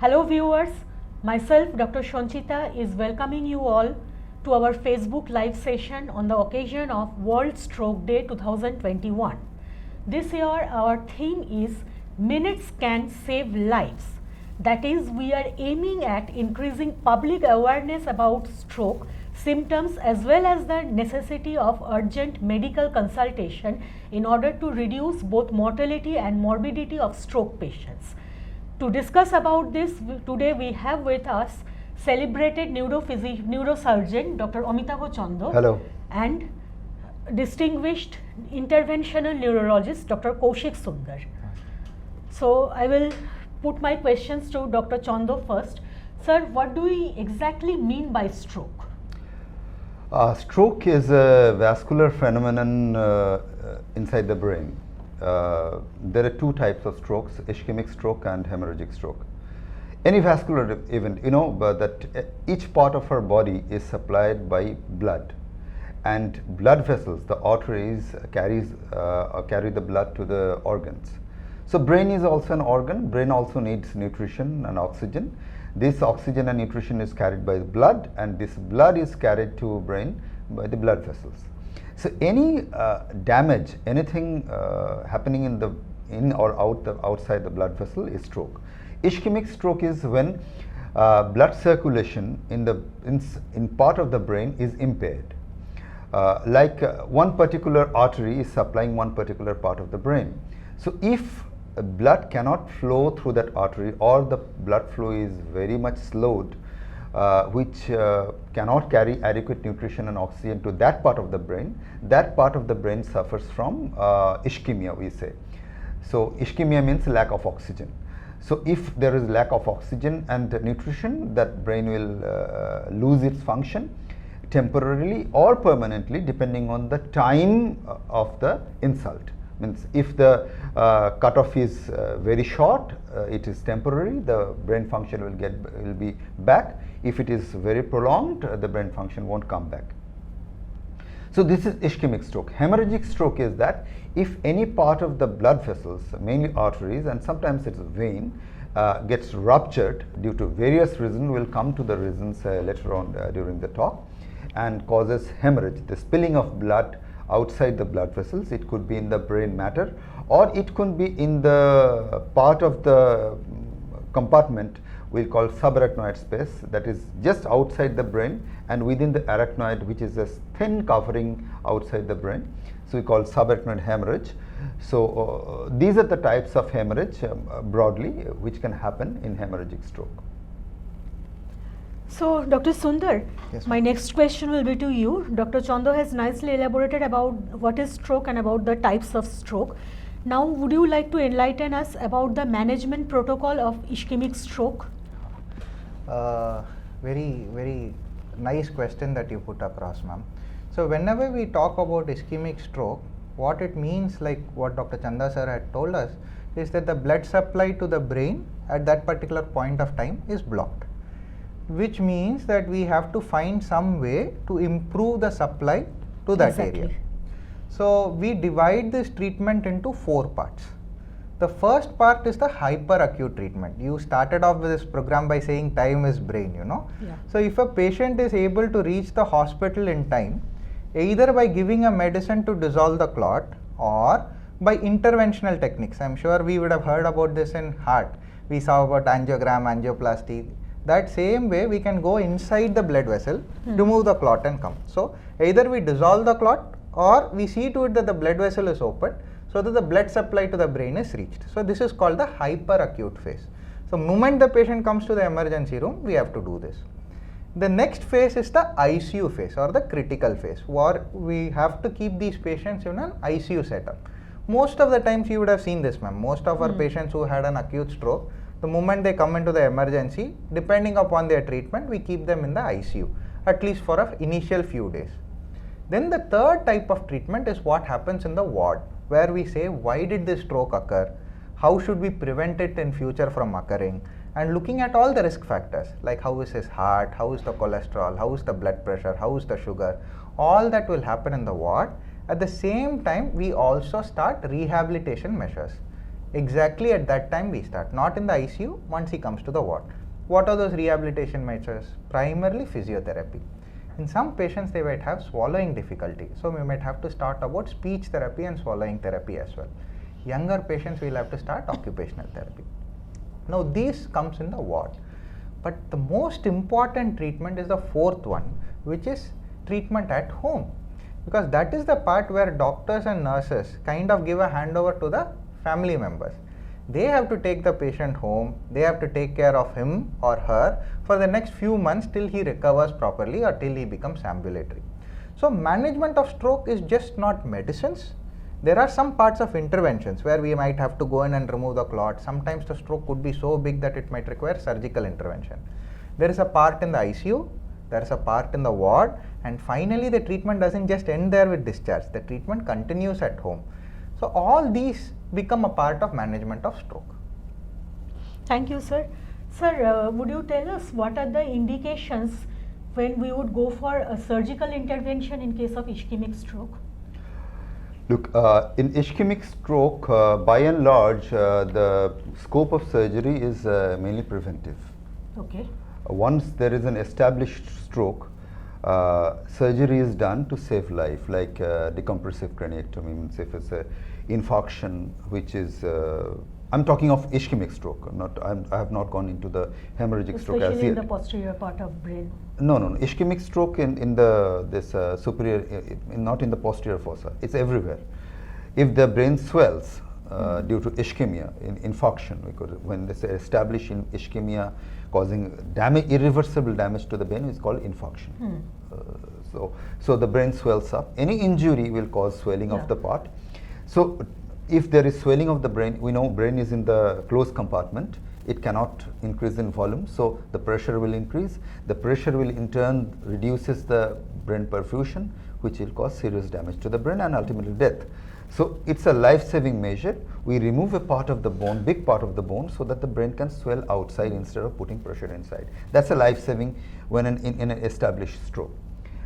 Hello viewers, myself Dr. Sanchita is welcoming you all to our Facebook live session on the occasion of World Stroke Day 2021. This year our theme is Minutes Can Save Lives. That is, we are aiming at increasing public awareness about stroke symptoms as well as the necessity of urgent medical consultation in order to reduce both mortality and morbidity of stroke patients. To discuss about this, today we have with us celebrated neurosurgeon Dr. Amitava Chando. Hello. And distinguished interventional neurologist Dr. Kaushik Sundar. So I will put my questions to Dr. Chando first. Sir, what do we exactly mean by stroke? Stroke is a vascular phenomenon inside the brain. There are two types of strokes, ischemic stroke and hemorrhagic stroke. Any vascular event, that each part of our body is supplied by blood, and blood vessels, the arteries, carry the blood to the organs. So brain is also an organ. Brain also needs nutrition and oxygen. This oxygen and nutrition is carried by the blood, and this blood is carried to brain by the blood vessels. So any damage, anything happening in or outside the blood vessel is stroke. Ischemic stroke is when blood circulation in part of the brain is impaired. One particular artery is supplying one particular part of the brain. So if blood cannot flow through that artery, or the blood flow is very much slowed, which cannot carry adequate nutrition and oxygen to that part of the brain suffers from ischemia, we say. So ischemia means lack of oxygen. So if there is lack of oxygen and nutrition, that brain will lose its function temporarily or permanently, depending on the time of the insult. Means if the cutoff is very short, it is temporary, the brain function will be back. If it is very prolonged, the brain function won't come back. So this is ischemic stroke. Hemorrhagic stroke is that if any part of the blood vessels, mainly arteries and sometimes it's a vein, gets ruptured due to various reasons. We'll come to the reasons later on during the talk, and causes hemorrhage, the spilling of blood outside the blood vessels. It could be in the brain matter, or it could be in the part of the compartment we'll call subarachnoid space, that is just outside the brain and within the arachnoid, which is a thin covering outside the brain. So we call subarachnoid hemorrhage. So these are the types of hemorrhage broadly which can happen in hemorrhagic stroke. So, Dr. Sundar, Yes, my next question will be to you. Dr. Chando has nicely elaborated about what is stroke and about the types of stroke. Now, would you like to enlighten us about the management protocol of ischemic stroke? Very nice question that you put across, ma'am. So whenever we talk about ischemic stroke, what it means, like what Dr. Chanda sir had told us, is that the blood supply to the brain at that particular point of time is blocked, which means that we have to find some way to improve the supply to that area. So we divide this treatment into 4 parts. The first part is the hyperacute treatment. You started off with this program by saying time is brain, Yeah. So if a patient is able to reach the hospital in time, either by giving a medicine to dissolve the clot or by interventional techniques. I'm sure we would have heard about this in heart. We saw about angiogram, angioplasty. That same way we can go inside the blood vessel, remove the clot and come. So either we dissolve the clot or we see to it that the blood vessel is open so that the blood supply to the brain is reached. So this is called the hyperacute phase. So moment the patient comes to the emergency room, we have to do this. The next phase is the ICU phase or the critical phase, where we have to keep these patients in an ICU setup. Most of the times you would have seen this, ma'am. Most of our patients who had an acute stroke, the moment they come into the emergency, depending upon their treatment, we keep them in the ICU, at least for an initial few days. Then the third type of treatment is what happens in the ward, where we say, why did this stroke occur? How should we prevent it in future from occurring? And looking at all the risk factors, like how is his heart, how is the cholesterol, how is the blood pressure, how is the sugar, all that will happen in the ward. At the same time, we also start rehabilitation measures. exactly at that time we start, not in the ICU, once he comes to the ward. What are those rehabilitation measures? Primarily physiotherapy. In some patients they might have swallowing difficulty, so we might have to start about speech therapy and swallowing therapy as well. Younger patients will have to start occupational therapy. Now these comes in the ward, but the most important treatment is the fourth one, which is treatment at home, because that is the part where doctors and nurses kind of give a handover to the family members. They have to take the patient home, they have to take care of him or her for the next few months till he recovers properly or till he becomes ambulatory. So management of stroke is just not medicines. There are some parts of interventions where we might have to go in and remove the clot. Sometimes the stroke could be so big that it might require surgical intervention. There is a part in the ICU, there is a part in the ward, and finally the treatment doesn't just end there with discharge. The treatment continues at home. So all these become a part of management of stroke. Thank you, sir. Sir, would you tell us what are the indications when we would go for a surgical intervention in case of ischemic stroke? Look, in ischemic stroke, by and large, the scope of surgery is mainly preventive. Okay. Once there is an established stroke, surgery is done to save life, like decompressive craniectomy. Means if it's a infarction, which is I'm talking of ischemic stroke. I have not gone into the hemorrhagic stroke as yet. Especially in the posterior part of brain. No. Ischemic stroke in the superior, not in the posterior fossa. It's everywhere. If the brain swells due to ischemia, infarction, because when they say establish in ischemia causing damage, irreversible damage to the brain, is called infarction. So the brain swells up. Any injury will cause swelling of the part. So if there is swelling of the brain, we know brain is in the closed compartment. It cannot increase in volume, so the pressure will increase. The pressure will in turn reduces the brain perfusion, which will cause serious damage to the brain and ultimately death. So it's a life-saving measure. We remove a part of the bone, big part of the bone, so that the brain can swell outside instead of putting pressure inside. That's a life-saving when in an established stroke.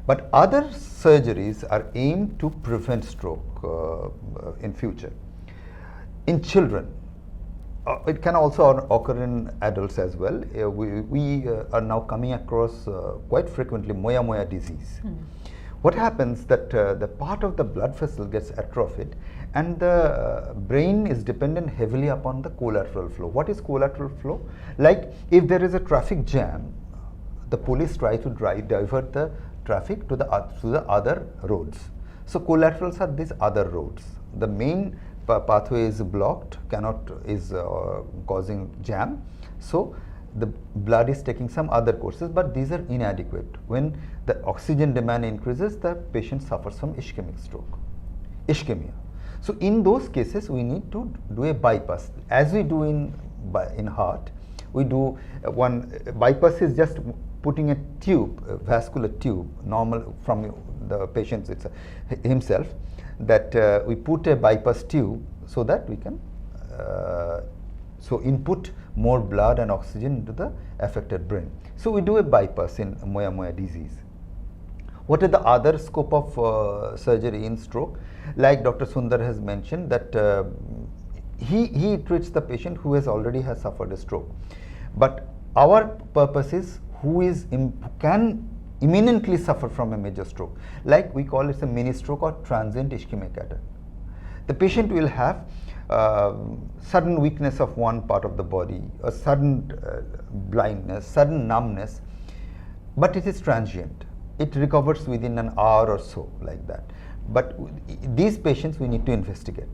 But other surgeries are aimed to prevent stroke in future. In children, it can also occur in adults as well. We are now coming across quite frequently moya disease. What happens that the part of the blood vessel gets atrophied and the brain is dependent heavily upon the collateral flow. What is collateral flow? Like if there is a traffic jam, the police try to divert the traffic to the other roads. So collaterals are these other roads. The main pathway is blocked, is causing jam. So the blood is taking some other courses, but these are inadequate. When the oxygen demand increases, the patient suffers from ischemic stroke, ischemia. So in those cases, we need to do a bypass, as we do in heart. We do one bypass is just putting a tube, a vascular tube, normal from the patient himself, that we put a bypass tube so that we can input more blood and oxygen into the affected brain. So we do a bypass in moya disease. What is the other scope of surgery in stroke? Like Dr. Sundar has mentioned that he treats the patient who already suffered a stroke. But our purpose is who can imminently suffer from a major stroke. Like we call it a mini stroke or transient ischemic attack. The patient will have sudden weakness of one part of the body, a sudden blindness, sudden numbness, but it is transient. It recovers within an hour or so, like that. But these patients we need to investigate.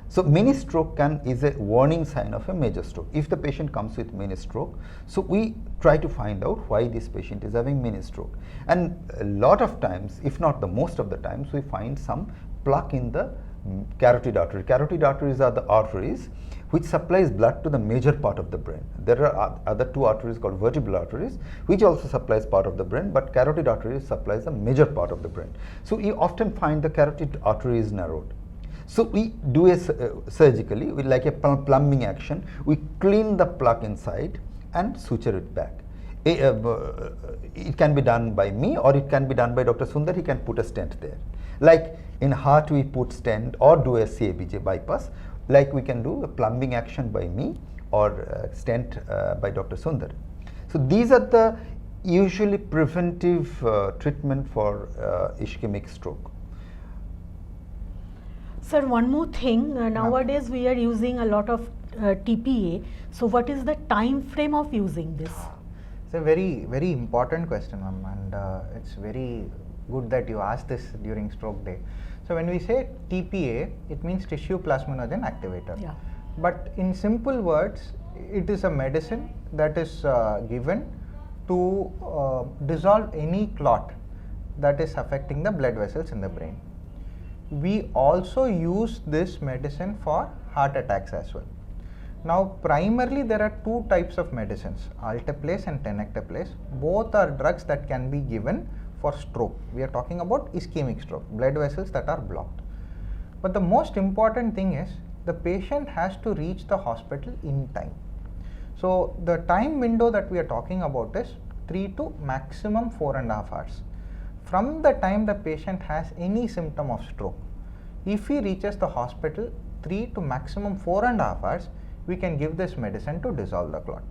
So mini stroke is a warning sign of a major stroke. If the patient comes with mini stroke, so we try to find out why this patient is having mini stroke. And a lot of times, if not the most of the times, we find some plaque in the carotid artery. Carotid arteries are the arteries which supplies blood to the major part of the brain. There are other two arteries called vertebral arteries, which also supplies part of the brain, but carotid artery supplies the major part of the brain. So you often find the carotid artery is narrowed. So we do surgically, like a plumbing action, we clean the plaque inside and suture it back. It can be done by me or it can be done by Dr. Sundar. He can put a stent there. Like in heart we put stent or do a CABG bypass. like we can do a plumbing action by me or stent by Dr. Sundar. So these are the usually preventive treatment for ischemic stroke. Sir, one more thing, nowadays we are using a lot of TPA, so what is the time frame of using this? It's a very important question, ma'am, and it's very good that you asked this during stroke day. So when we say TPA, it means tissue plasminogen activator. Yeah. But in simple words, it is a medicine that is given to dissolve any clot that is affecting the blood vessels in the brain. We also use this medicine for heart attacks as well. Now, primarily there are two types of medicines, alteplase and tenecteplase. Both are drugs that can be given for stroke. We are talking about ischemic stroke, blood vessels that are blocked. But the most important thing is the patient has to reach the hospital in time. So the time window that we are talking about is 3 to maximum 4.5 hours. From the time the patient has any symptom of stroke, if he reaches the hospital 3 to maximum 4.5 hours, we can give this medicine to dissolve the clot.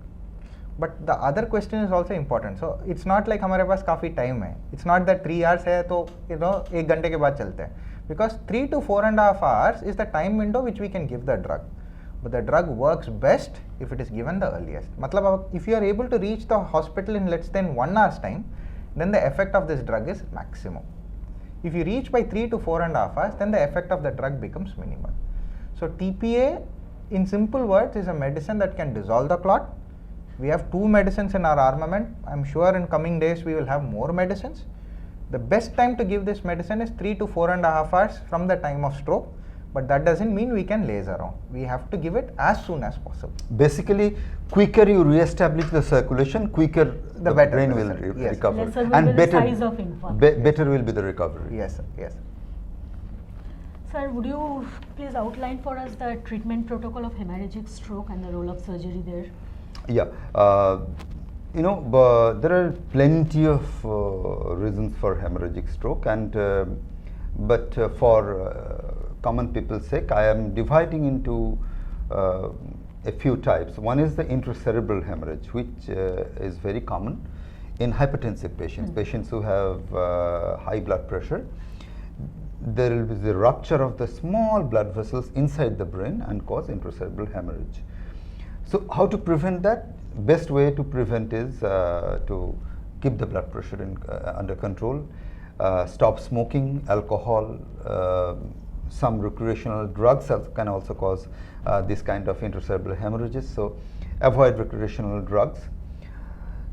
But the other question is also important. So it's not like हमारे पास काफ़ी time है. It's not that 3 hours है तो 1 घंटे के बाद चलते हैं. Because 3 to 4.5 hours is the time window which we can give the drug. But the drug works best if it is given the earliest. मतलब if you are able to reach the hospital in less than 1 hour's time, then the effect of this drug is maximum. If you reach by 3 to 4.5 hours, then the effect of the drug becomes minimal. So TPA, in simple words, is a medicine that can dissolve the clot. We have 2 medicines in our armament. I'm sure in coming days we will have more medicines. The best time to give this medicine is 3 to 4.5 hours from the time of stroke. But that doesn't mean we can laze around. We have to give it as soon as possible. Basically, quicker you re-establish the circulation, quicker the brain will recover, Lesser will and be the better, size of infarct. better will be the recovery. Yes, sir. Yes. Sir, would you please outline for us the treatment protocol of hemorrhagic stroke and the role of surgery there? Yeah, there are plenty of reasons for hemorrhagic stroke, and but for common people's sake, I am dividing into a few types. One is the intracerebral hemorrhage, which is very common in hypertensive patients, patients who have high blood pressure. There will be the rupture of the small blood vessels inside the brain and cause intracerebral hemorrhage. So how to prevent that? Best way to prevent is to keep the blood pressure under control, stop smoking, alcohol, some recreational drugs can also cause this kind of intracerebral hemorrhages, so avoid recreational drugs.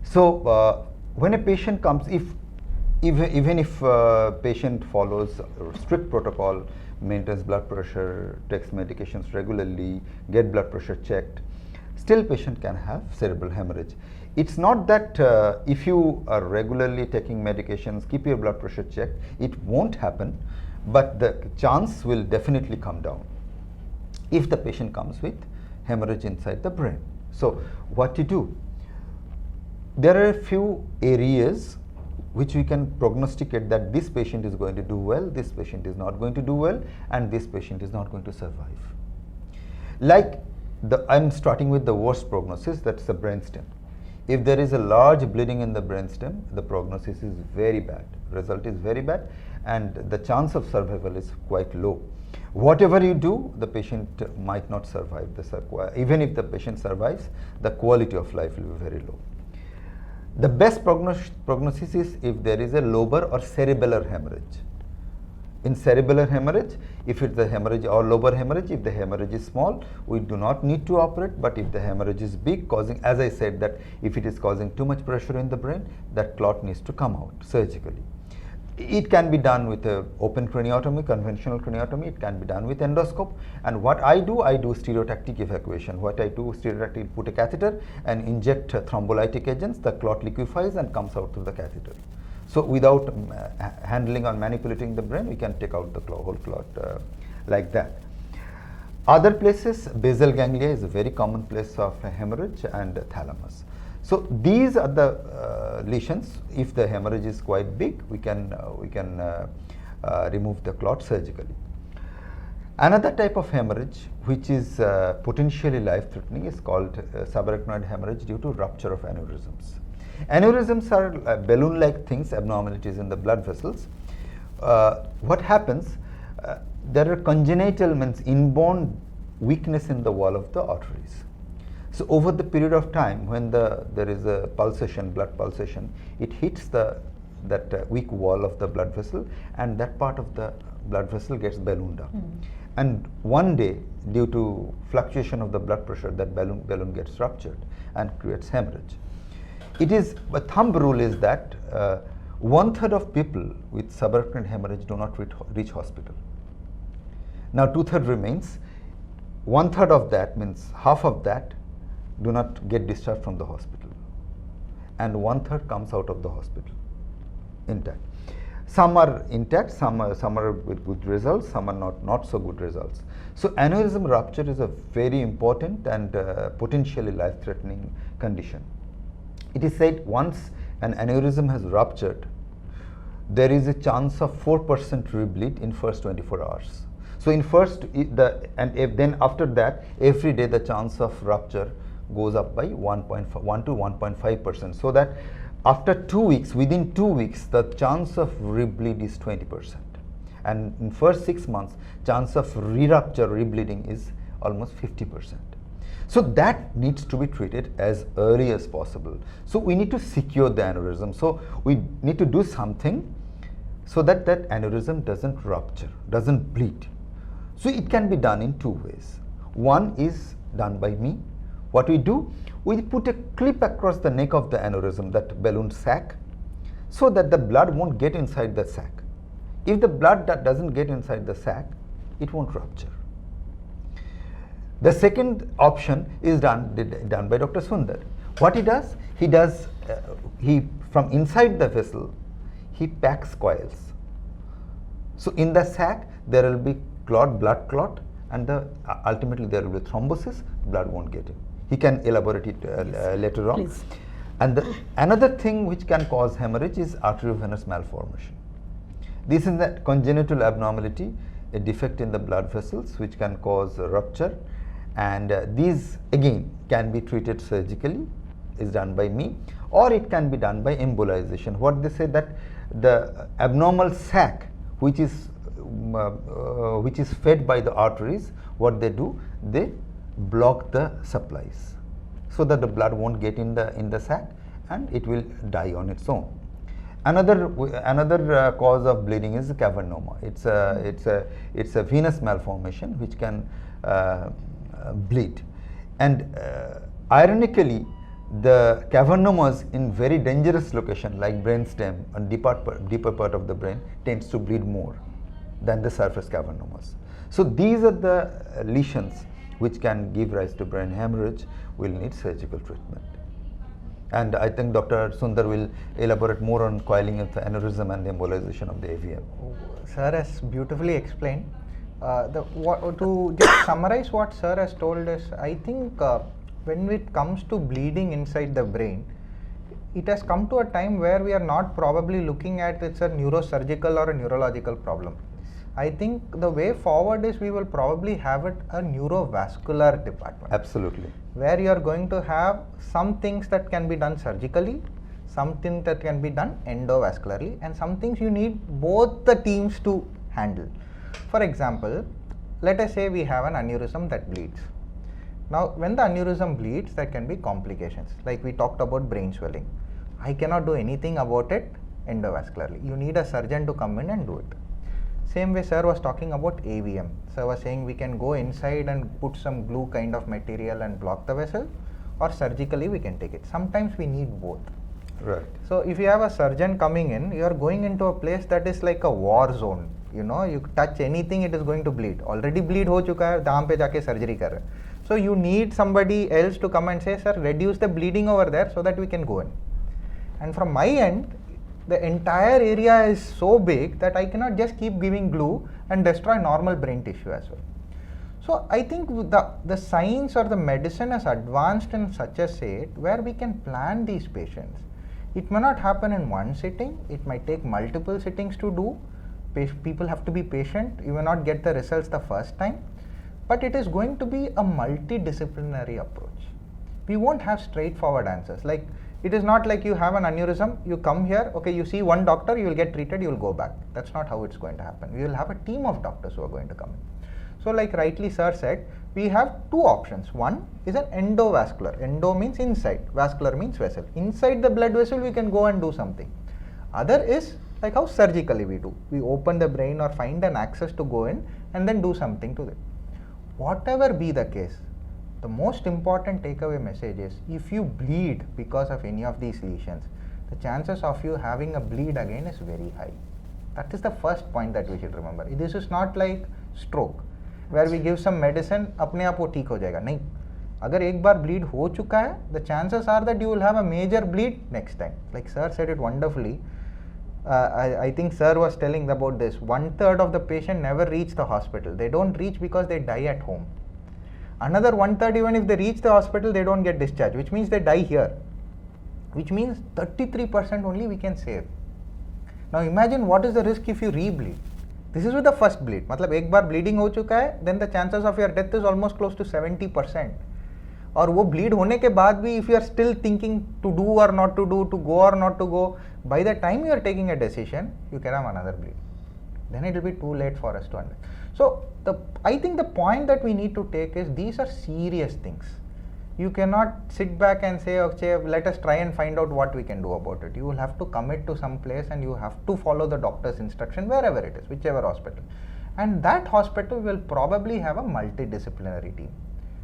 So when a patient comes, even if patient follows a strict protocol, maintains blood pressure, takes medications regularly, get blood pressure checked, still patient can have cerebral hemorrhage. It's not that if you are regularly taking medications, keep your blood pressure checked, it won't happen, but the chance will definitely come down if the patient comes with hemorrhage inside the brain. So what to do? There are a few areas which we can prognosticate that this patient is going to do well, this patient is not going to do well, and this patient is not going to survive. Like I'm starting with the worst prognosis, that's the brainstem. If there is a large bleeding in the brainstem, the prognosis is very bad, result is very bad, and the chance of survival is quite low. Whatever you do, the patient might not survive. Even if the patient survives, the quality of life will be very low. The best prognosis is if there is a lobar or cerebellar hemorrhage. In cerebellar hemorrhage, if it's the hemorrhage or lobar hemorrhage, if the hemorrhage is small, we do not need to operate, but if the hemorrhage is big, causing, as I said, that if it is causing too much pressure in the brain, that clot needs to come out surgically. It can be done with a open craniotomy, conventional craniotomy, it can be done with endoscope, and what I do stereotactic evacuation. What I do, stereotactic, put a catheter and inject thrombolytic agents, the clot liquefies and comes out through the catheter. So without handling or manipulating the brain, we can take out the whole clot like that. Other places, basal ganglia is a very common place of hemorrhage, and thalamus. So these are the lesions. If the hemorrhage is quite big, we can remove the clot surgically. Another type of hemorrhage which is potentially life-threatening is called subarachnoid hemorrhage due to rupture of aneurysms. Aneurysms are balloon-like things, abnormalities in the blood vessels. What happens? There are congenital, means inborn weakness in the wall of the arteries. So over the period of time when there is a pulsation, blood pulsation, it hits that weak wall of the blood vessel, and that part of the blood vessel gets ballooned up. And one day, due to fluctuation of the blood pressure, that balloon gets ruptured and creates hemorrhage. It is, a thumb rule is that 1/3 of people with subarachnoid hemorrhage do not reach hospital. Now 2/3 remains. 1/3 of that, means half of that, do not get discharged from the hospital, and 1/3 comes out of the hospital intact. Some are intact, some are with good results, some are not so good results. So aneurysm rupture is a very important and potentially life-threatening condition. It is said once an aneurysm has ruptured, there is a chance of 4% rebleed in first 24 hours. So in then after that, every day the chance of rupture goes up by 1 to 1.5%. So that after 2 weeks, within 2 weeks, the chance of rebleed is 20%. And in first 6 months, chance of re-rupture, rebleeding is almost 50%. So that needs to be treated as early as possible. So we need to secure the aneurysm. So we need to do something so that that aneurysm doesn't rupture, doesn't bleed. So it can be done in 2 ways. One is done by me. What we do, we put a clip across the neck of the aneurysm, that balloon sac, so that the blood won't get inside the sac. If the blood doesn't get inside the sac, it won't rupture. The second option is done by Dr. Sundar. What he does, he from inside the vessel, he packs coils. So in the sac, there will be blood clot, and ultimately there will be thrombosis, blood won't get in. He can elaborate it later on. Please. And another thing which can cause hemorrhage is arteriovenous malformation. This is a congenital abnormality, a defect in the blood vessels which can cause a rupture, and these again can be treated surgically, is done by me, or it can be done by embolization. What they say, that the abnormal sac which is fed by the arteries, what they do, they block the supplies so that the blood won't get in the sac and it will die on its own. Another cause of bleeding is cavernoma. It's a venous malformation which can bleed, and ironically, the cavernomas in very dangerous location like brainstem and deeper part of the brain tends to bleed more than the surface cavernomas. So these are the lesions which can give rise to brain hemorrhage, will need surgical treatment. And I think Dr. Sundar will elaborate more on coiling of the aneurysm and the embolization of the AVM. Sir has beautifully explained. To just summarize what Sir has told us, I think when it comes to bleeding inside the brain, it has come to a time where we are not probably looking at it's a neurosurgical or a neurological problem. I think the way forward is we will probably have it a neurovascular department. Absolutely. Where you are going to have some things that can be done surgically, something that can be done endovascularly, and some things you need both the teams to handle. For example, let us say we have an aneurysm that bleeds. Now, when the aneurysm bleeds, there can be complications. Like we talked about brain swelling. I cannot do anything about it endovascularly. You need a surgeon to come in and do it. Same way Sir was talking about AVM. Sir was saying we can go inside and put some glue kind of material and block the vessel, or surgically we can take it. Sometimes we need both. Right. So if you have a surgeon coming in, you are going into a place that is like a war zone. You know, you touch anything, it is going to bleed. Already bleed ho chuka hai, daam pe jaake surgery kar rahe. So you need somebody else to come and say, sir, reduce the bleeding over there so that we can go in. And from my end, the entire area is so big that I cannot just keep giving glue and destroy normal brain tissue as well. So I think the science or the medicine has advanced in such a state where we can plan these patients. It may not happen in one sitting, it might take multiple sittings to do, people have to be patient. You may not get the results the first time, but it is going to be a multidisciplinary approach. We won't have straightforward answers. Like, it is not like you have an aneurysm, you come here, okay, you see one doctor, you will get treated, you will go back. That's not how it's going to happen. We will have a team of doctors who are going to come in. So like rightly sir said, we have two options. One is an endovascular. Endo means inside, vascular means vessel. Inside the blood vessel we can go and do something. Other is like how surgically we do. We open the brain or find an access to go in and then do something to it. Whatever be the case, the most important takeaway message is, if you bleed because of any of these lesions, the chances of you having a bleed again is very high. That is the first point that we should remember. This is not like stroke, where we give some medicine, अपने आप वो ठीक हो जाएगा. नहीं, अगर एक बार bleed हो चुका है, the chances are that you will have a major bleed next time. Like sir said it wonderfully. I think sir was telling about this. 1/3 of the patient never reach the hospital. They don't reach because they die at home. Another 1/3, even if they reach the hospital, they don't get discharged, which means they die here. Which means 33% only we can save. Now imagine what is the risk if you re-bleed. This is with the first bleed. मतलब एक बार bleeding हो चुका है, then the chances of your death is almost close to 70%. और वो bleed होने के बाद भी, if you are still thinking to do or not to do, to go or not to go, by the time you are taking a decision, you can have another bleed. Then it will be too late for us to understand. So I think the point that we need to take is, these are serious things. You cannot sit back and say, okay, let us try and find out what we can do about it. You will have to commit to some place and you have to follow the doctor's instruction wherever it is, whichever hospital. And that hospital will probably have a multidisciplinary team,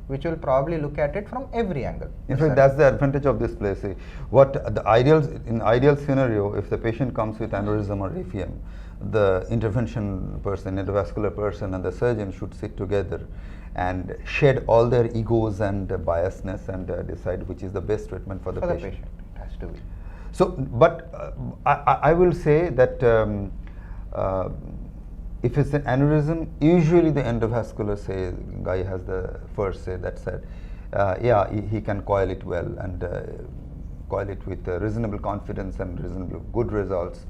which will probably look at it from every angle. In fact, that's the advantage of this place. In ideal scenario, if the patient comes with aneurysm or AVM, the intervention person, endovascular person, and the surgeon should sit together and shed all their egos and biasness and decide which is the best treatment for the patient. It has to be. So, but I will say that if it's an aneurysm, usually the endovascular guy has the first say that said, yeah, he can coil it well and coil it with reasonable confidence and reasonable good results.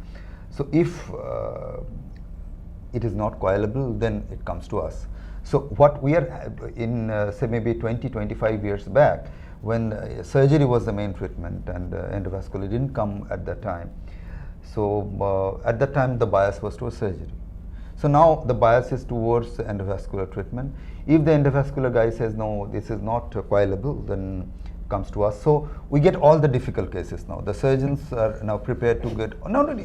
So if it is not coilable, then it comes to us. So what we are in say maybe 20-25 years back, when surgery was the main treatment and endovascular didn't come at that time. So at that time the bias was towards surgery. So now the bias is towards the endovascular treatment. If the endovascular guy says no, this is not coilable, then comes to us. So we get all the difficult cases now. The surgeons are now prepared to get.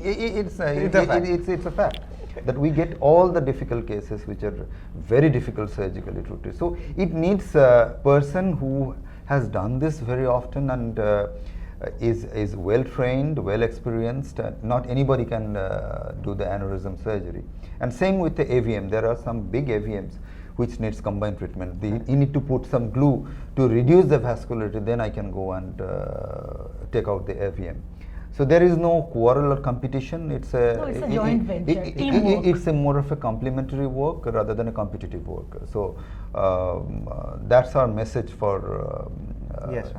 It's a fact that we get all the difficult cases which are very difficult surgically to treat. So it needs a person who has done this very often and is well trained, well experienced. Not anybody can do the aneurysm surgery. And same with the AVM. There are some big AVMs which needs combined treatment. You need to put some glue to reduce the vascularity, then I can go and take out the AVM. So there is no quarrel or competition. It's a joint venture, teamwork. It's a more of a complementary work rather than a competitive work. So that's our message for yes,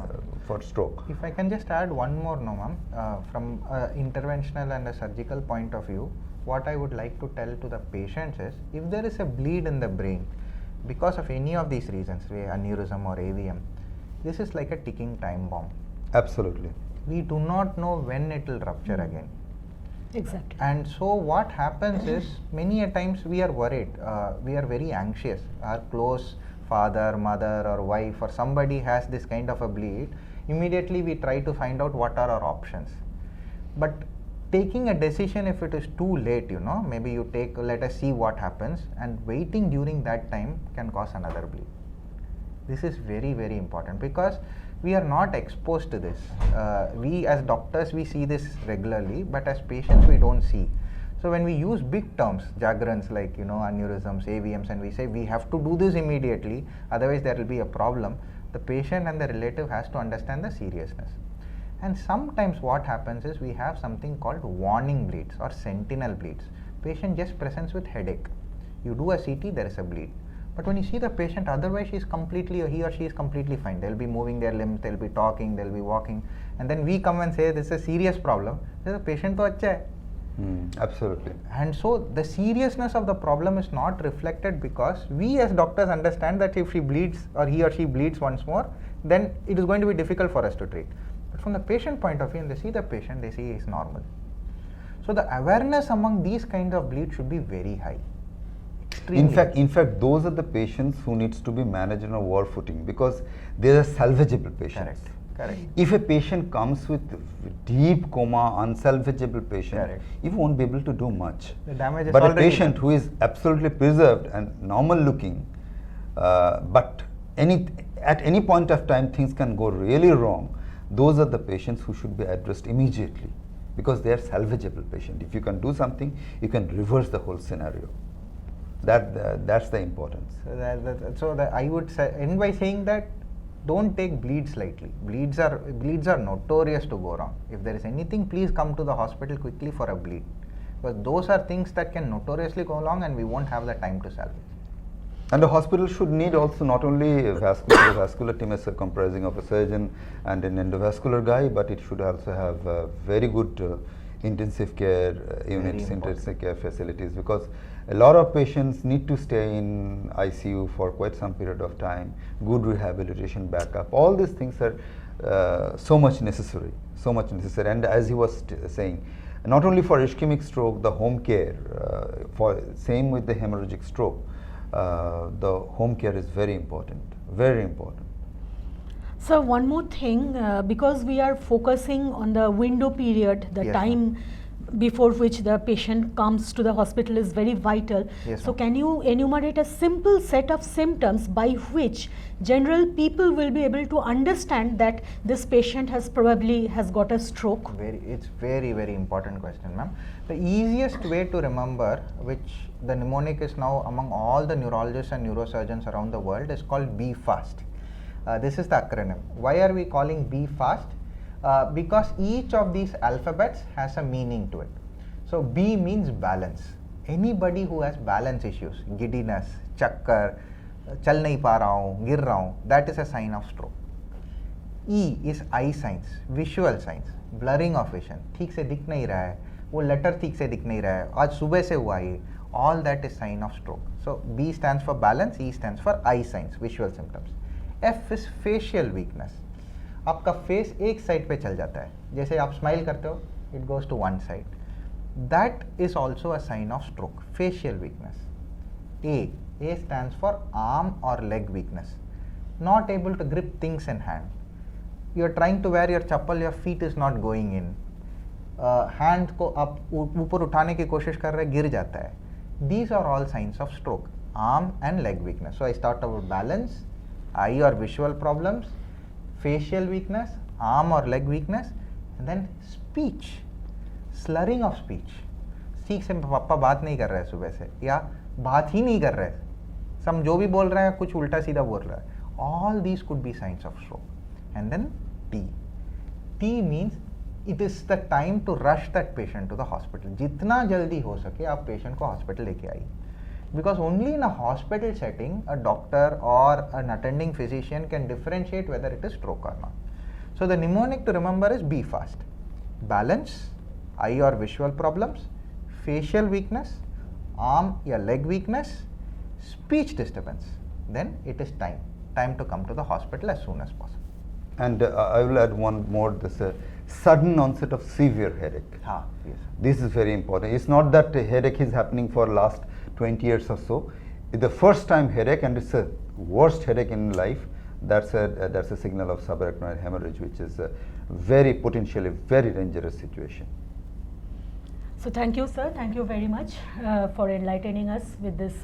for stroke. If I can just add one more, no, ma'am, from interventional and a surgical point of view, what I would like to tell to the patients is, if there is a bleed in the brain because of any of these reasons, say aneurysm or AVM, this is like a ticking time bomb. Absolutely. We do not know when it will rupture again. Exactly. And so what happens is, many a times we are worried, we are very anxious. Our close father, mother or wife or somebody has this kind of a bleed, immediately we try to find out what are our options. But taking a decision if it is too late, maybe you take, let us see what happens, and waiting during that time can cause another bleed. This is very, very important because we are not exposed to this. We as doctors, we see this regularly, but as patients we don't see. So when we use big terms, jargons like aneurysms, AVMs, and we say we have to do this immediately, otherwise there will be a problem, the patient and the relative has to understand the seriousness. And sometimes what happens is, we have something called warning bleeds or sentinel bleeds. Patient just presents with headache. You do a CT, there is a bleed. But when you see the patient, otherwise he or she is completely fine. They'll be moving their limbs, they'll be talking, they'll be walking. And then we come and say this is a serious problem. The patient to acha hai. Absolutely. And so the seriousness of the problem is not reflected because we as doctors understand that if he bleeds or he or she bleeds once more, then it is going to be difficult for us to treat. But from the patient point of view, when they see the patient, they see he's normal. So the awareness among these kinds of bleeds should be very high. In fact, those are the patients who needs to be managed on a war footing because they are salvageable patients. Correct. If a patient comes with deep coma, unsalvageable patient, Correct. you won't be able to do much. The damage is but a already patient done. who is absolutely preserved and normal looking, but at any point of time things can go really wrong, those are the patients who should be addressed immediately because they are salvageable patient. If you can do something, you can reverse the whole scenario. That's the importance. So I would say, end by saying that don't take bleeds lightly. Bleeds are notorious to go wrong. If there is anything, please come to the hospital quickly for a bleed, because those are things that can notoriously go wrong and we won't have the time to salvage. And the hospital should need also not only a vascular team as comprising of a surgeon and an endovascular guy, but it should also have very good intensive care units, intensive care facilities, because a lot of patients need to stay in ICU for quite some period of time, good rehabilitation backup. All these things are so much necessary. And as he was saying, not only for ischemic stroke, the home care, for same with the hemorrhagic stroke, the home care is very important, very important. So one more thing, because we are focusing on the window period, the Yes, time before which the patient comes to the hospital is very vital. Yes, So ma'am. can you enumerate a simple set of symptoms by which general people will be able to understand that this patient has got a stroke? It's very, very important question, ma'am. The easiest way to remember, which the mnemonic is now among all the neurologists and neurosurgeons around the world, is called BFAST. This is the acronym. Why are we calling BFAST? Because each of these alphabets has a meaning to it. So B means balance. Anybody who has balance issues, giddiness, chakkar, chal nahi pa raha hu, gir raha hu, that is a sign of stroke. E is eye signs, visual signs, blurring of vision, ठीक से दिख नहीं रहा है, वो letter ठीक से दिख नहीं रहा है, आज सुबह से हुआ ये, all that is sign of stroke. So B stands for balance, E stands for eye signs, visual symptoms. F is facial weakness. आपका फेस एक साइड पे चल जाता है, जैसे आप स्माइल करते हो, it goes to one side. That is also a sign of stroke, facial weakness. A stands for arm और leg weakness, not able to grip things in hand. You are trying to wear your chappal, your feet is not going in. Hand को आप ऊपर उठाने की कोशिश कर रहे हैं, गिर जाता है. These are all signs of stroke, arm and leg weakness. So I start about balance, eye और visual problems, facial weakness, arm or leg weakness, and then speech, slurring of speech. ठीक से पापा बात नहीं कर रहे हैं सुबह से, या बात ही नहीं कर रहे हैं, सब जो भी बोल रहे हैं कुछ उल्टा सीधा बोल रहा है. All these could be signs of stroke. And then T. T means it is the time to rush that patient to the hospital. जितना जल्दी हो सके आप पेशेंट को हॉस्पिटल लेके आइए. Because only in a hospital setting, a doctor or an attending physician can differentiate whether it is stroke or not. So the mnemonic to remember is BFAST. Balance, eye or visual problems, facial weakness, arm or leg weakness, speech disturbance. Then it is time to come to the hospital as soon as possible. And I will add one more, this sudden onset of severe headache. Yes. This is very important. It's not that headache is happening for last 20 years or so. It's the first time headache, and it's a worst headache in life. That's a signal of subarachnoid hemorrhage, which is a potentially very dangerous situation. So thank you, sir. Thank you very much for enlightening us with this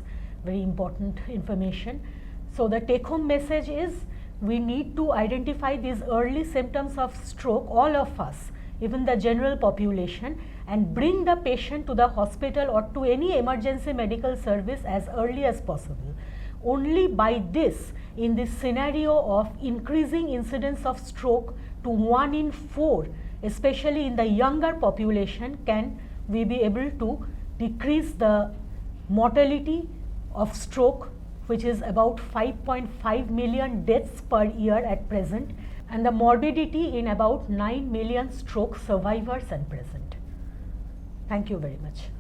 very important information. So the take-home message is, we need to identify these early symptoms of stroke, all of us, even the general population, and bring the patient to the hospital or to any emergency medical service as early as possible. Only by this, in this scenario of increasing incidence of stroke to 1 in 4, especially in the younger population, can we be able to decrease the mortality of stroke, which is about 5.5 million deaths per year at present, and the morbidity in about 9 million stroke survivors at present. Thank you very much.